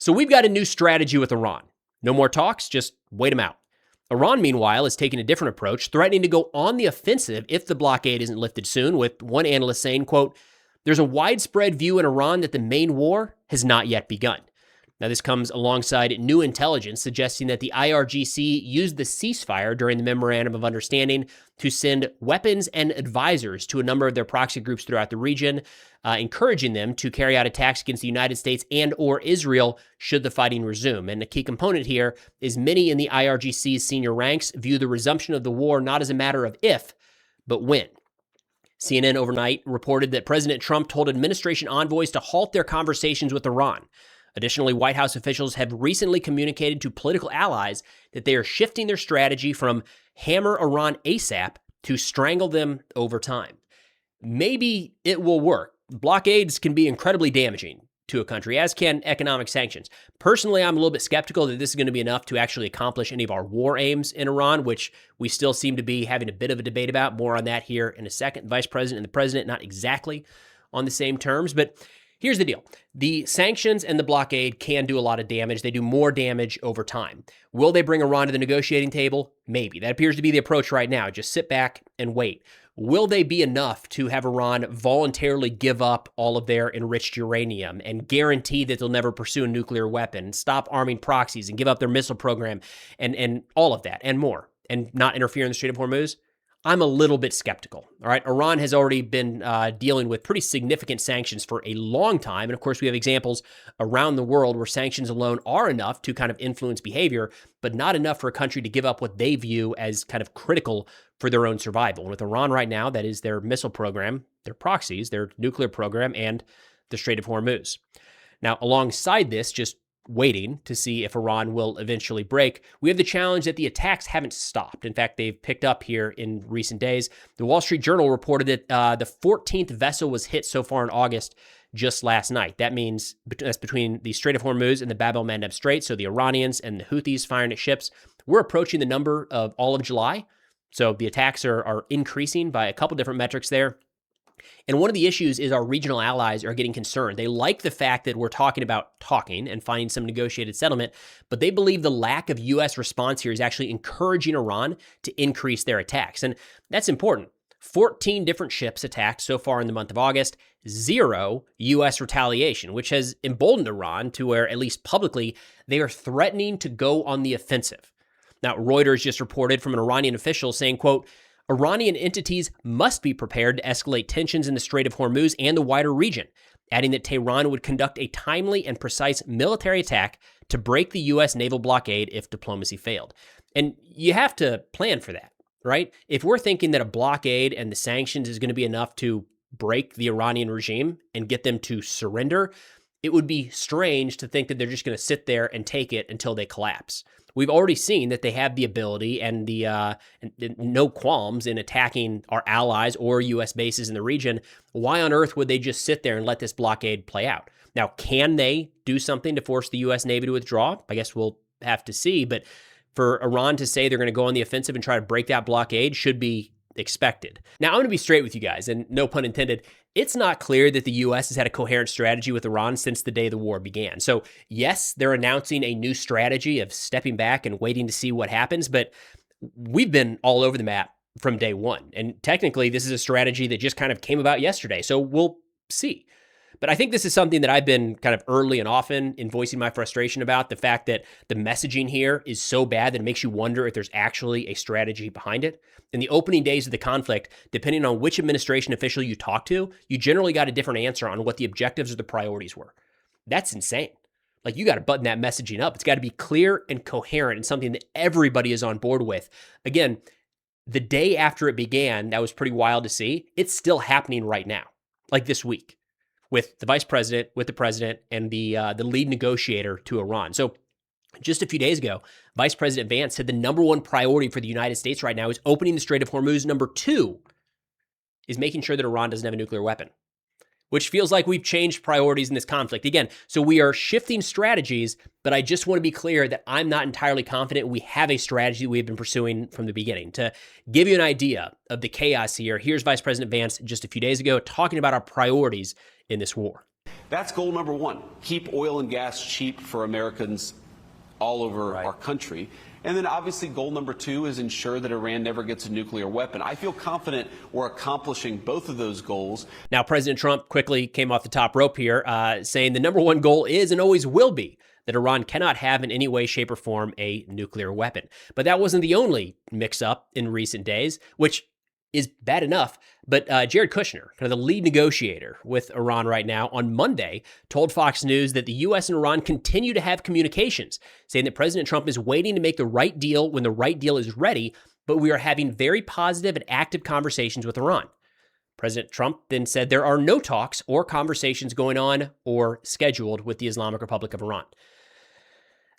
So we've got a new strategy with Iran. No more talks, just wait them out. Iran, meanwhile, is taking a different approach, threatening to go on the offensive if the blockade isn't lifted soon, with one analyst saying, quote, "There's a widespread view in Iran that the main war has not yet begun." Now, this comes alongside new intelligence suggesting that the IRGC used the ceasefire during the Memorandum of Understanding to send weapons and advisors to a number of their proxy groups throughout the region, encouraging them to carry out attacks against the United States and or Israel should the fighting resume. And a key component here is many in the IRGC's senior ranks view the resumption of the war not as a matter of if, but when. CNN overnight reported that President Trump told administration envoys to halt their conversations with Iran. Additionally, White House officials have recently communicated to political allies that they are shifting their strategy from hammer Iran ASAP to strangle them over time. Maybe it will work. Blockades can be incredibly damaging to a country, as can economic sanctions. Personally, I'm a little bit skeptical that this is going to be enough to actually accomplish any of our war aims in Iran, which we still seem to be having a bit of a debate about. More on that here in a second. The Vice President and the President not exactly on the same terms, but here's the deal. The sanctions and the blockade can do a lot of damage. They do more damage over time. Will they bring Iran to the negotiating table? Maybe. That appears to be the approach right now. Just sit back and wait. Will they be enough to have Iran voluntarily give up all of their enriched uranium and guarantee that they'll never pursue a nuclear weapon, stop arming proxies and give up their missile program and all of that and more, and not interfere in the Strait of Hormuz? I'm a little bit skeptical. All right. Iran has already been dealing with pretty significant sanctions for a long time. And of course, we have examples around the world where sanctions alone are enough to kind of influence behavior, but not enough for a country to give up what they view as kind of critical for their own survival. And with Iran right now, that is their missile program, their proxies, their nuclear program, and the Strait of Hormuz. Now, alongside this, just waiting to see if Iran will eventually break, we have the challenge that the attacks haven't stopped. In fact, they've picked up here in recent days. The Wall Street Journal reported that the 14th vessel was hit so far in August just last night. That means that's between the Strait of Hormuz and the Bab el-Mandeb Strait, so the Iranians and the Houthis firing at ships. We're approaching the number of all of July, so the attacks are increasing by a couple different metrics there. And one of the issues is our regional allies are getting concerned. They like the fact that we're talking about talking and finding some negotiated settlement, but they believe the lack of U.S. response here is actually encouraging Iran to increase their attacks. And that's important. 14 different ships attacked so far in the month of August, 0 U.S. retaliation, which has emboldened Iran to where, at least publicly, they are threatening to go on the offensive. Now, Reuters just reported from an Iranian official saying, quote, "Iranian entities must be prepared to escalate tensions in the Strait of Hormuz and the wider region," adding that Tehran would conduct a timely and precise military attack to break the U.S. naval blockade if diplomacy failed. And you have to plan for that, right? If we're thinking that a blockade and the sanctions is going to be enough to break the Iranian regime and get them to surrender, it would be strange to think that they're just going to sit there and take it until they collapse. We've already seen that they have the ability and the no qualms in attacking our allies or U.S. bases in the region. Why on earth would they just sit there and let this blockade play out? Now, can they do something to force the U.S. Navy to withdraw? I guess we'll have to see. But for Iran to say they're going to go on the offensive and try to break that blockade should be expected. Now, I'm going to be straight with you guys, and no pun intended. It's not clear that the U.S. has had a coherent strategy with Iran since the day the war began. So, yes, they're announcing a new strategy of stepping back and waiting to see what happens, but we've been all over the map from day one. And technically, this is a strategy that just kind of came about yesterday. So we'll see. But I think this is something that I've been kind of early and often in voicing my frustration about, the fact that the messaging here is so bad that it makes you wonder if there's actually a strategy behind it. In the opening days of the conflict, depending on which administration official you talk to, you generally got a different answer on what the objectives or the priorities were. That's insane. Like, you got to button that messaging up. It's got to be clear and coherent and something that everybody is on board with. Again, the day after it began, that was pretty wild to see. It's still happening right now, like this week, with the vice president, with the president, and the lead negotiator to Iran. So just a few days ago, Vice President Vance said the number one priority for the United States right now is opening the Strait of Hormuz. Number 2 is making sure that Iran doesn't have a nuclear weapon, which feels like we've changed priorities in this conflict. Again, so we are shifting strategies, but I just want to be clear that I'm not entirely confident we have a strategy we've been pursuing from the beginning. To give you an idea of the chaos here, here's Vice President Vance just a few days ago talking about our priorities in this war. That's goal number one. Keep oil and gas cheap for Americans all over our country. And then obviously goal number two is ensure that Iran never gets a nuclear weapon. I feel confident we're accomplishing both of those goals. Now, President Trump quickly came off the top rope here, saying the number one goal is and always will be that Iran cannot have in any way, shape, or form a nuclear weapon. But that wasn't the only mix-up in recent days, which is bad enough. But Jared Kushner, kind of the lead negotiator with Iran right now, on Monday told Fox News that the U.S. and Iran continue to have communications, saying that President Trump is waiting to make the right deal when the right deal is ready, but we are having very positive and active conversations with Iran. President Trump then said there are no talks or conversations going on or scheduled with the Islamic Republic of Iran.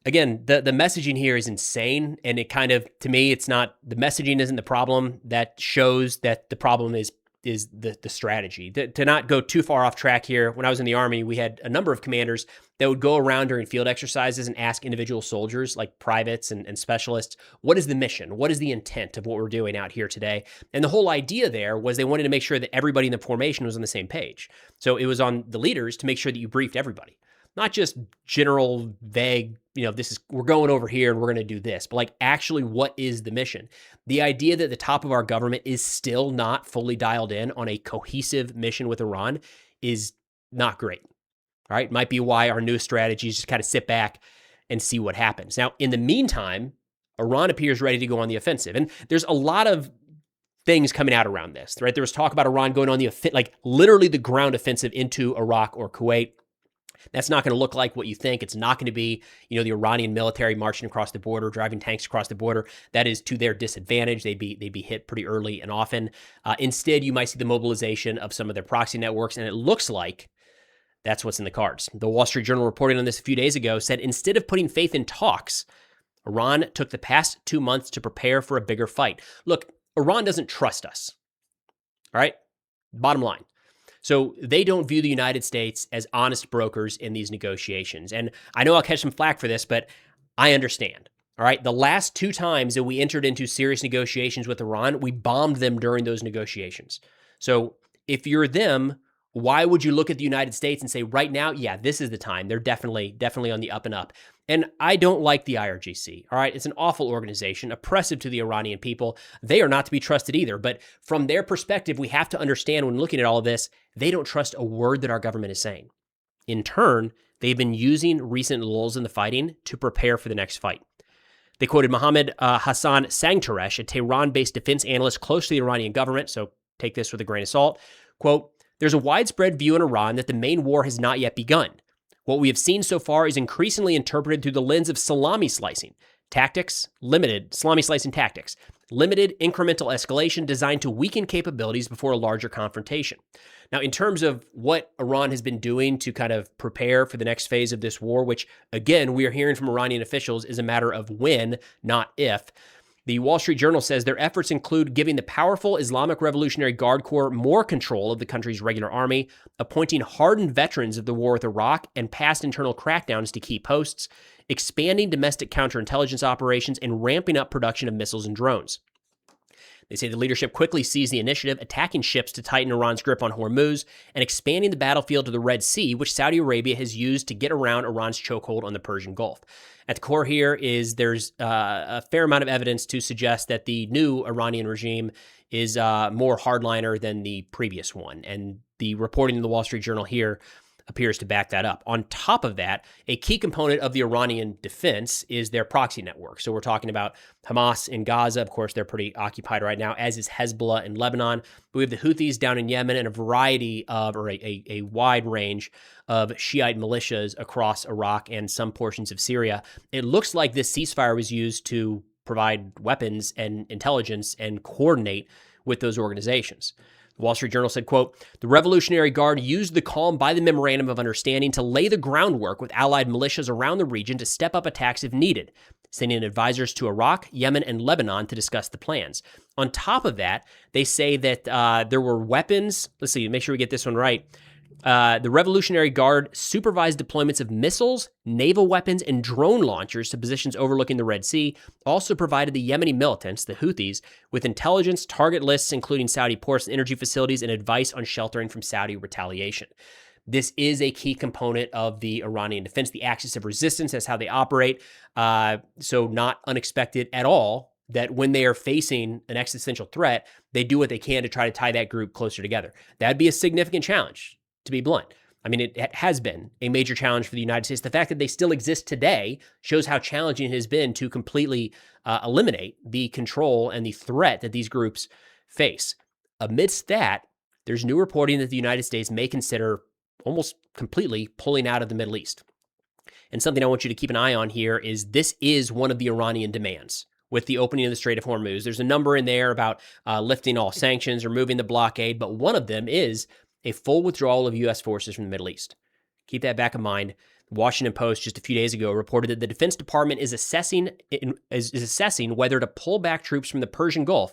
Again, the messaging here is insane. And it kind of, to me, it's not, the messaging isn't the problem. That shows that the problem is the strategy. To not go too far off track here, when I was in the Army, we had a number of commanders that would go around during field exercises and ask individual soldiers, like privates and specialists, what is the mission? What is the intent of what we're doing out here today? And the whole idea there was they wanted to make sure that everybody in the formation was on the same page. So it was on the leaders to make sure that you briefed everybody. Not just general, vague, we're going over here and we're going to do this, but like actually what is the mission? The idea that the top of our government is still not fully dialed in on a cohesive mission with Iran is not great. All right. Might be why our new strategy is just kind of sit back and see what happens. Now, in the meantime, Iran appears ready to go on the offensive. And there's a lot of things coming out around this, right? There was talk about Iran going on literally the ground offensive into Iraq or Kuwait. That's not going to look like what you think. It's not going to be, the Iranian military marching across the border, driving tanks across the border. That is to their disadvantage. They'd be hit pretty early and often. Instead, you might see the mobilization of some of their proxy networks, and it looks like that's what's in the cards. The Wall Street Journal reporting on this a few days ago said instead of putting faith in talks, Iran took the past 2 months to prepare for a bigger fight. Look, Iran doesn't trust us. All right? Bottom line. So they don't view the United States as honest brokers in these negotiations. And I know I'll catch some flack for this, but I understand. All right. The last 2 times that we entered into serious negotiations with Iran, we bombed them during those negotiations. So if you're them, why would you look at the United States and say right now, yeah, this is the time? They're definitely on the up and up. And I don't like the IRGC. All right. It's an awful organization, oppressive to the Iranian people. They are not to be trusted either. But from their perspective, we have to understand when looking at all of this, they don't trust a word that our government is saying. In turn, they've been using recent lulls in the fighting to prepare for the next fight. They quoted Mohammed Hassan Sangtaresh, a Tehran-based defense analyst close to the Iranian government, so take this with a grain of salt. Quote, "There's a widespread view in Iran that the main war has not yet begun. What we have seen so far is increasingly interpreted through the lens of salami slicing tactics, limited incremental escalation designed to weaken capabilities before a larger confrontation." Now, in terms of what Iran has been doing to kind of prepare for the next phase of this war, which again, we are hearing from Iranian officials is a matter of when, not if. The Wall Street Journal says their efforts include giving the powerful Islamic Revolutionary Guard Corps more control of the country's regular army, appointing hardened veterans of the war with Iraq and past internal crackdowns to key posts, expanding domestic counterintelligence operations, and ramping up production of missiles and drones. They say the leadership quickly seized the initiative, attacking ships to tighten Iran's grip on Hormuz and expanding the battlefield to the Red Sea, which Saudi Arabia has used to get around Iran's chokehold on the Persian Gulf. At the core here is there's a fair amount of evidence to suggest that the new Iranian regime is more hardliner than the previous one. And the reporting in the Wall Street Journal here appears to back that up. On top of that, a key component of the Iranian defense is their proxy network. So we're talking about Hamas in Gaza. Of course, they're pretty occupied right now, as is Hezbollah in Lebanon. But we have the Houthis down in Yemen and a variety of, or a wide range of Shiite militias across Iraq and some portions of Syria. It looks like this ceasefire was used to provide weapons and intelligence and coordinate with those organizations. The Wall Street Journal said, quote, "The Revolutionary Guard used the calm by the Memorandum of Understanding to lay the groundwork with allied militias around the region to step up attacks if needed, sending advisors to Iraq, Yemen, and Lebanon to discuss the plans." On top of that, they say that there were weapons. Let's see, make sure we get this one right. The Revolutionary Guard supervised deployments of missiles, naval weapons, and drone launchers to positions overlooking the Red Sea, also provided the Yemeni militants, the Houthis, with intelligence, target lists, including Saudi ports and energy facilities, and advice on sheltering from Saudi retaliation. this is a key component of the Iranian defense, the axis of resistance. That's how they operate. So not unexpected at all that when they are facing an existential threat, they do what they can to try to tie that group closer together. That'd be a significant challenge, to be blunt. I mean, it has been a major challenge for the United States. The fact that they still exist today shows how challenging it has been to completely eliminate the control and the threat that these groups face. Amidst that, there's new reporting that the United States may consider almost completely pulling out of the Middle East. And something I want you to keep an eye on here is this is one of the Iranian demands. With the opening of the Strait of Hormuz, there's a number in there about lifting all sanctions, removing the blockade, but one of them is a full withdrawal of U.S. forces from the Middle East. Keep that back in mind. The Washington Post just a few days ago reported that the Defense Department is assessing whether to pull back troops from the Persian Gulf,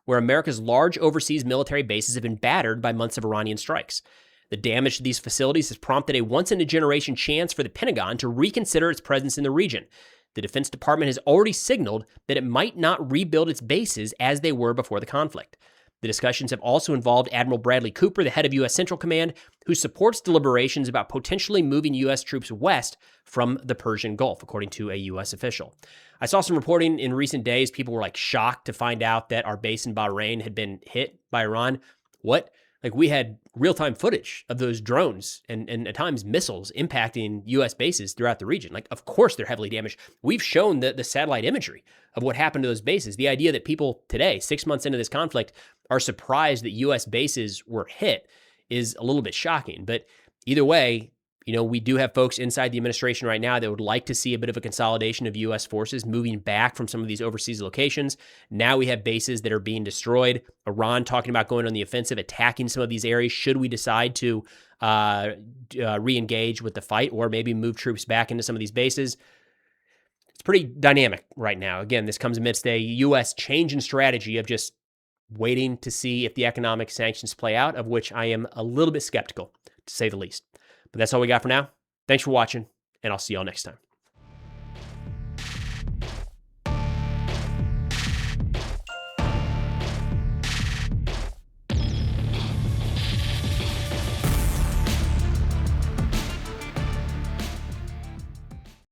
where America's large overseas military bases have been battered by months of Iranian strikes. The damage to these facilities has prompted a once-in-a-generation chance for the Pentagon to reconsider its presence in the region. The Defense Department has already signaled that it might not rebuild its bases as they were before the conflict. The discussions have also involved Admiral Bradley Cooper, the head of U.S. Central Command, who supports deliberations about potentially moving U.S. troops west from the Persian Gulf, according to a U.S. official. I saw some reporting in recent days. People were shocked to find out that our base in Bahrain had been hit by Iran. What? We had real-time footage of those drones and at times missiles impacting U.S. bases throughout the region. Of course they're heavily damaged. We've shown the satellite imagery of what happened to those bases. The idea that people today, 6 months into this conflict, are surprised that U.S. bases were hit is a little bit shocking. But either way, we do have folks inside the administration right now that would like to see a bit of a consolidation of U.S. forces moving back from some of these overseas locations. Now we have bases that are being destroyed. Iran talking about going on the offensive, attacking some of these areas. Should we decide to re-engage with the fight or maybe move troops back into some of these bases? It's pretty dynamic right now. Again, this comes amidst a U.S. change in strategy of just waiting to see if the economic sanctions play out, of which I am a little bit skeptical, to say the least. But that's all we got for now. Thanks for watching, and I'll see y'all next time.